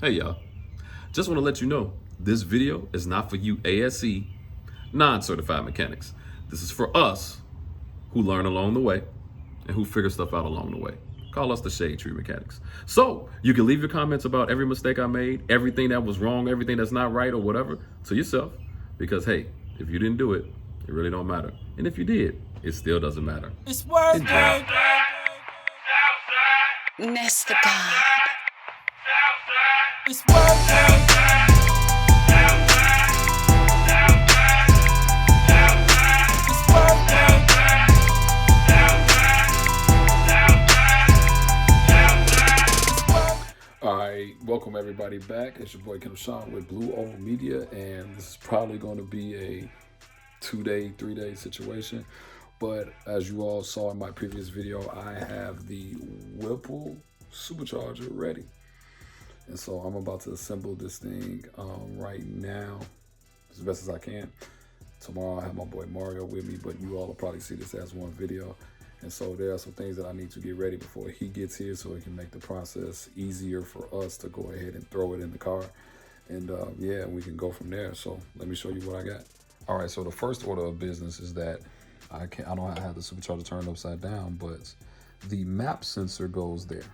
Hey y'all, just want to let you know this video is not for you ASE non-certified mechanics. This is for us who learn along the way and who figure stuff out along the way. Call us the Shade Tree Mechanics. So you can leave your comments about every mistake I made, everything that was wrong, everything that's not right or whatever to yourself, because hey, if you didn't do it, it really don't matter. And if you did, it still doesn't matter. It's working. Nest the God. It's working. It's working. All right, welcome everybody back. It's your boy Kim Sean with Blue Oval Media, and this is probably going to be a 2-day, 3-day situation. But as you all saw in my previous video, I have the Whipple supercharger ready. And so I'm about to assemble this thing right now as best as I can. Tomorrow I have my boy Mario with me, but you all will probably see this as one video. And so there are some things that I need to get ready before he gets here so it can make the process easier for us to go ahead and throw it in the car. And yeah, we can go from there. So let me show you what I got. All right, so the first order of business is that I don't have the supercharger turned upside down, but the map sensor goes there.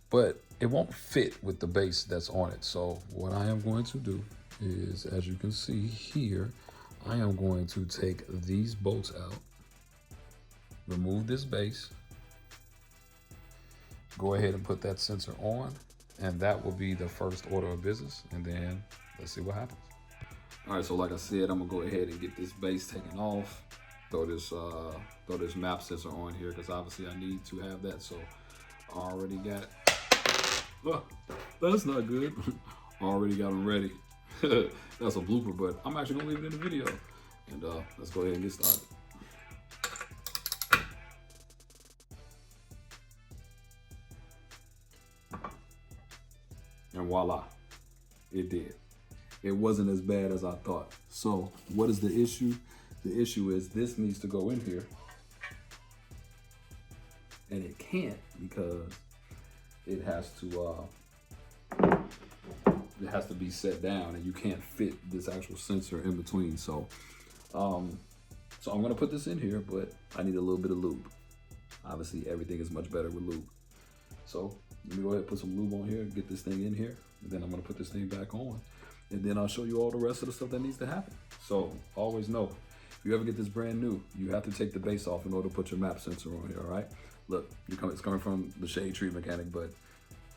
But it won't fit with the base that's on it. So what I am going to do is, as you can see here, I am going to take these bolts out, remove this base, go ahead and put that sensor on, and that will be the first order of business. And then let's see what happens. All right, so like I said, I'm gonna go ahead and get this base taken off, throw this map sensor on here, because obviously I need to have that. So I already got, oh, that's not good. Already got them ready. That's a blooper, but I'm actually gonna leave it in the video. And let's go ahead and get started. And voila, it did. It wasn't as bad as I thought. So what is the issue? The issue is this needs to go in here. And it can't because it has to be set down, and you can't fit this actual sensor in between. So I'm gonna put this in here, but I need a little bit of lube. Obviously everything is much better with lube. So let me go ahead and put some lube on here, get this thing in here, and then I'm gonna put this thing back on. And then I'll show you all the rest of the stuff that needs to happen. So always know, if you ever get this brand new, you have to take the base off in order to put your map sensor on here, all right? Look, it's coming from the Shade Tree Mechanic, but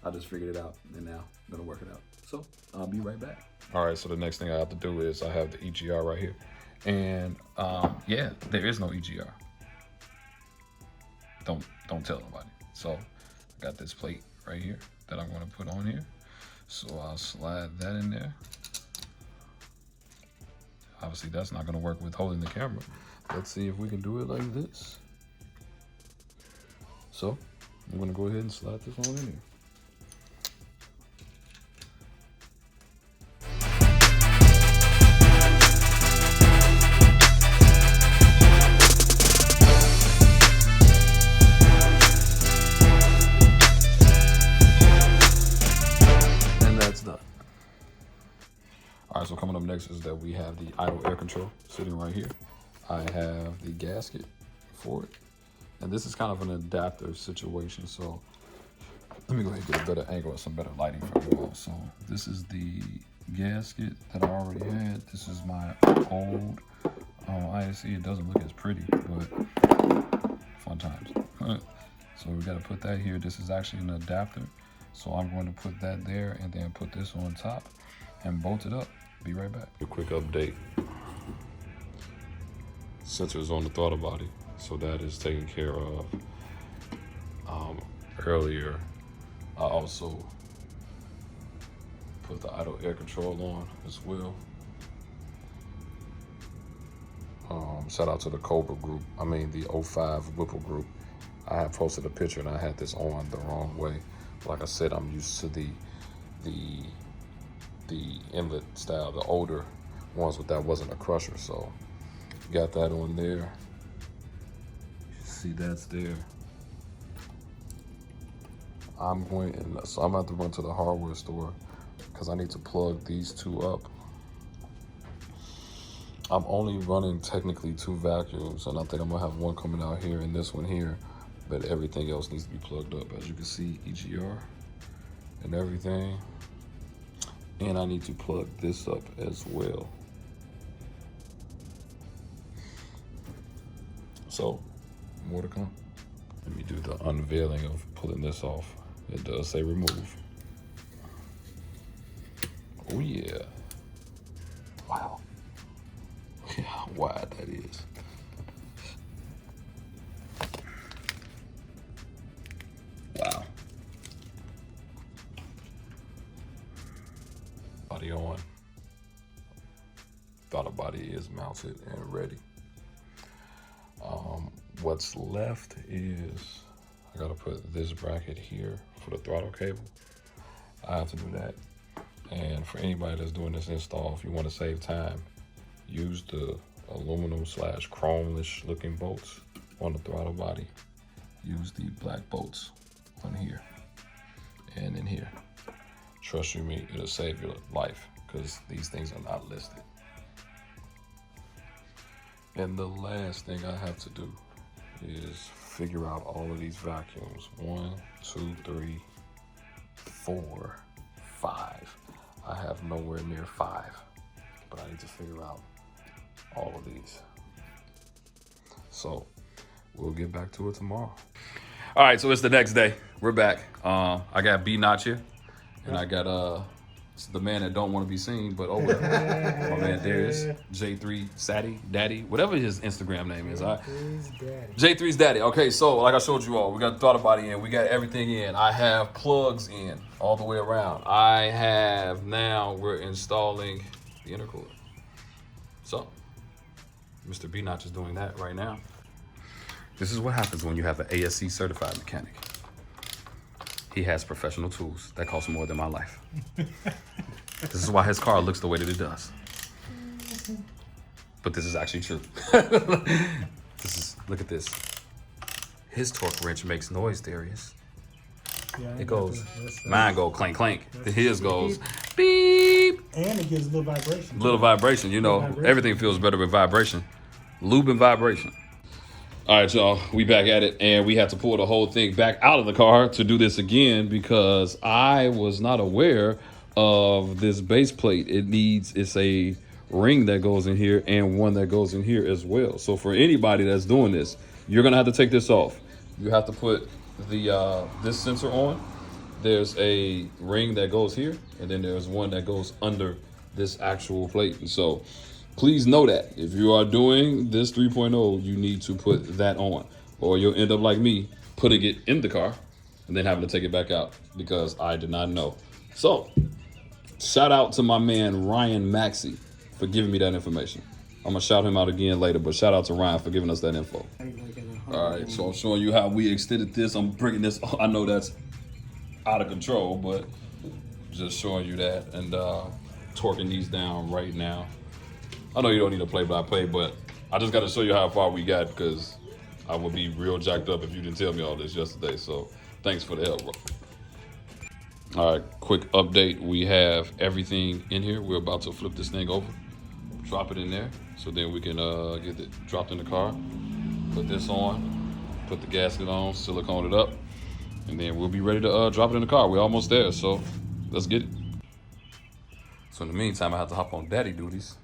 I just figured it out, and now I'm gonna work it out. So I'll be right back. All right, so the next thing I have to do is I have the EGR right here. And yeah, there is no EGR. Don't tell nobody. So I got this plate right here that I'm gonna put on here. So I'll slide that in there. Obviously that's not gonna work with holding the camera. Let's see if we can do it like this. So I'm gonna go ahead and slide this on in here. So coming up next is that we have the idle air control sitting right here. I have the gasket for it. And this is kind of an adapter situation. So let me go ahead and get a better angle and some better lighting for you all. So this is the gasket that I already had. This is my old IAC. It doesn't look as pretty, but fun times. So we got to put that here. This is actually an adapter. So I'm going to put that there and then put this on top and bolt it up. Be right back. A quick update. Sensor is on the throttle body, so that is taken care of. Earlier, I also put the idle air control on as well. Shout out to the Cobra group. I mean the 05 Whipple group. I had posted a picture and I had this on the wrong way. Like I said, I'm used to the inlet style, the older ones with that wasn't a crusher. So got that on there. See, that's there. I'm going to have to run to the hardware store because I need to plug these two up. I'm only running technically 2 vacuums, and I think I'm gonna have one coming out here and this one here, but everything else needs to be plugged up. As you can see, EGR and everything. And I need to plug this up as well. So, more to come. Let me do the unveiling of pulling this off. It does say remove. Oh yeah. Wow. Yeah, how wide that is. Wow. Body on. Throttle body is mounted and ready. What's left is I gotta put this bracket here for the throttle cable. I have to do that. And for anybody that's doing this install, if you want to save time, use the aluminum / chrome-ish looking bolts on the throttle body. Use the black bolts on here and in here. Trust you me, it'll save your life because these things are not listed. And the last thing I have to do is figure out all of these vacuums. 1, 2, 3, 4, 5. I have nowhere near 5, but I need to figure out all of these. So we'll get back to it tomorrow. All right, so it's the next day. We're back. I got B Notch here, and I got the man that don't want to be seen, but oh well. My man Darius, J3 Saddy, Daddy, whatever his Instagram name is. J3's Daddy. Okay, so like I showed you all, we got the throttle body in, we got everything in. I have plugs in all the way around. We're installing the intercooler. So, Mr. B Notch is doing that right now. This is what happens when you have an ASC certified mechanic. He has professional tools that cost more than my life. This is why his car looks the way that it does. But this is actually true. Look at this. His torque wrench makes noise, Darius. Yeah, It goes, mine go clank clank. His goes beep. And it gives a little vibration. Little vibration, you know, Vibration. everything feels better with vibration. Lube and vibration. All right, y'all, we back at it, and we had to pull the whole thing back out of the car to do this again because I was not aware of this base plate. It's a ring that goes in here and one that goes in here as well. So for anybody that's doing this, you're gonna have to take this off. You have to put the this sensor on. There's a ring that goes here, and then there's one that goes under this actual plate. And so please know that if you are doing this 3.0, you need to put that on, or you'll end up like me, putting it in the car and then having to take it back out because I did not know. So shout out to my man, Ryan Maxey, for giving me that information. I'm gonna shout him out again later, but shout out to Ryan for giving us that info. All right, so I'm showing you how we extended this. I'm bringing this, I know that's out of control, but just showing you that and torquing these down right now. I know you don't need a play-by-play, but I just got to show you how far we got because I would be real jacked up if you didn't tell me all this yesterday. So thanks for the help, bro. All right, quick update. We have everything in here. We're about to flip this thing over, drop it in there, so then we can get it dropped in the car. Put this on, put the gasket on, silicone it up, and then we'll be ready to drop it in the car. We're almost there, so let's get it. So in the meantime, I have to hop on daddy duties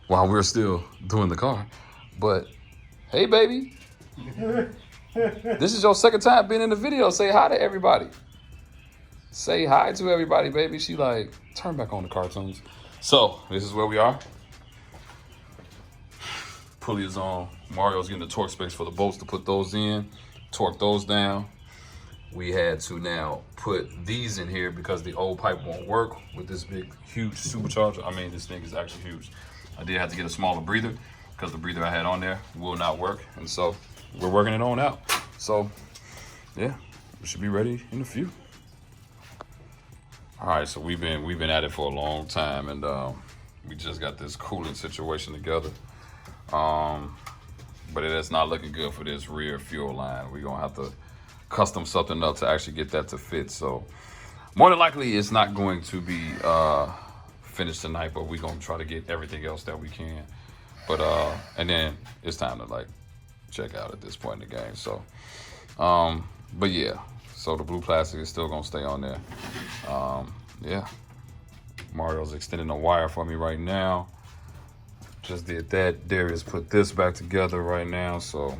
while we're still doing the car. But hey, baby, this is your second time being in the video. Say hi to everybody. Say hi to everybody, baby. She like, turn back on the cartoons. So this is where we are. Pulley is on. Mario's getting the torque specs for the bolts to put those in, torque those down. We had to now put these in here because the old pipe won't work with this big, huge supercharger. I mean, this thing is actually huge. I did have to get a smaller breather because the breather I had on there will not work. And so we're working it on out. So yeah, we should be ready in a few. All right, so we've been at it for a long time, and we just got this cooling situation together. But it is not looking good for this rear fuel line. We're gonna have to custom something up to actually get that to fit. So more than likely it's not going to be finished tonight, but we're gonna try to get everything else that we can. But and then it's time to like check out at this point in the game. So but yeah, so the blue plastic is still gonna stay on there. Yeah, Mario's extending the wire for me right now. Just did that. Darius put this back together right now. So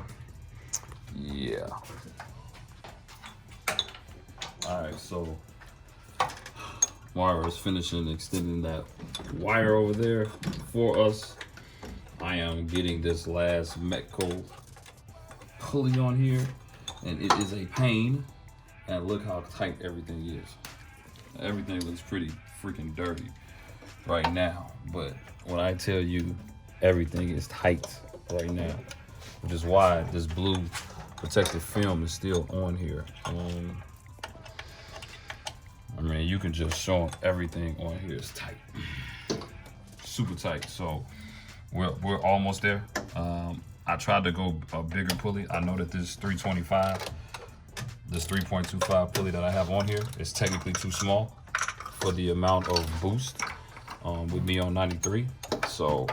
yeah. All right, so Mario's finishing extending that wire over there for us. I am getting this last Metco pulley on here, and it is a pain. And look how tight everything is. Everything looks pretty freaking dirty right now, but when I tell you everything is tight right now, which is why this blue protective film is still on here. I mean, you can just show them everything on here is tight, super tight. So we're almost there. I tried to go a bigger pulley. I know that this 325, this 3.25 pulley that I have on here is technically too small for the amount of boost with me on 93. So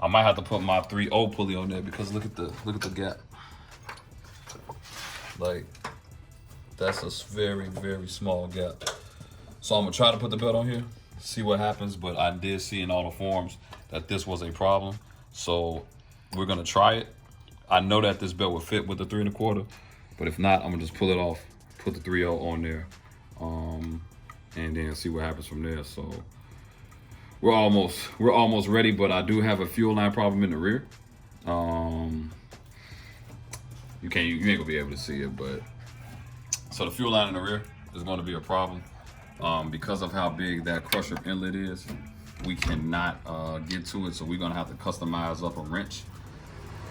I might have to put my 3.0 pulley on there, because look at the gap. Like, that's a very, very small gap. So I'm gonna try to put the belt on here, see what happens, but I did see in all the forums that this was a problem. So we're gonna try it. I know that this belt would fit with the 3 1/4, but if not, I'm gonna just pull it off, put the 3.0 on there, and then see what happens from there. So we're almost ready, but I do have a fuel line problem in the rear. You ain't gonna be able to see it, but so the fuel line in the rear is going to be a problem because of how big that crusher inlet is. We cannot get to it, so we're gonna have to customize up a wrench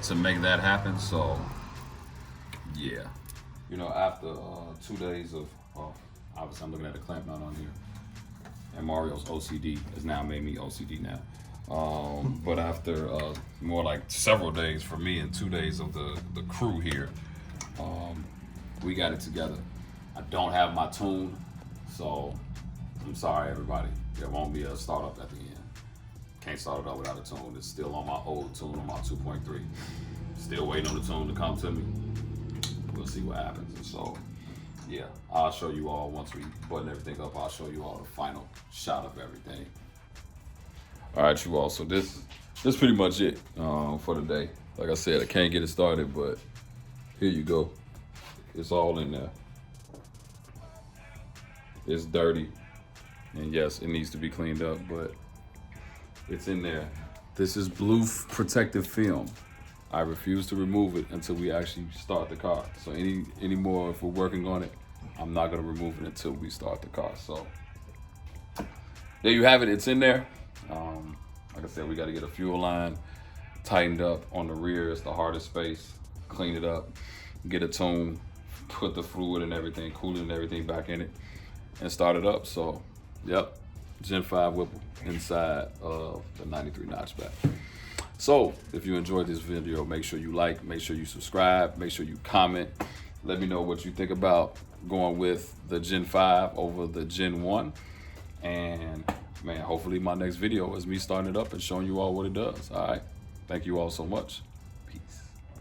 to make that happen. So yeah, you know, after 2 days of obviously I'm looking at the clamp knot on here, and Mario's OCD has now made me OCD now. But after more like several days for me and 2 days of the crew here, we got it together. I don't have my tune, so I'm sorry everybody. There won't be a startup at the end. Can't start it up without a tune. It's still on my old tune on my 2.3. Still waiting on the tune to come to me. We'll see what happens. And so yeah, I'll show you all once we button everything up. I'll show you all the final shot of everything. All right, you all. So this is pretty much it for the day. Like I said, I can't get it started, but here you go. It's all in there. It's dirty, and yes, it needs to be cleaned up, but it's in there. This is blue protective film. I refuse to remove it until we actually start the car. So any more, if we're working on it, I'm not gonna remove it until we start the car. So there you have it, it's in there. Like I said, we gotta get a fuel line tightened up on the rear. It's the hardest space. Clean it up, get a tune, put the fluid and everything, coolant and everything back in it, and start it up. So, yep, Gen 5 Whipple inside of the 93 notchback. So, if you enjoyed this video, make sure you like, make sure you subscribe, make sure you comment. Let me know what you think about going with the Gen 5 over the Gen 1. And man, hopefully my next video is me starting it up and showing you all what it does. All right, thank you all so much.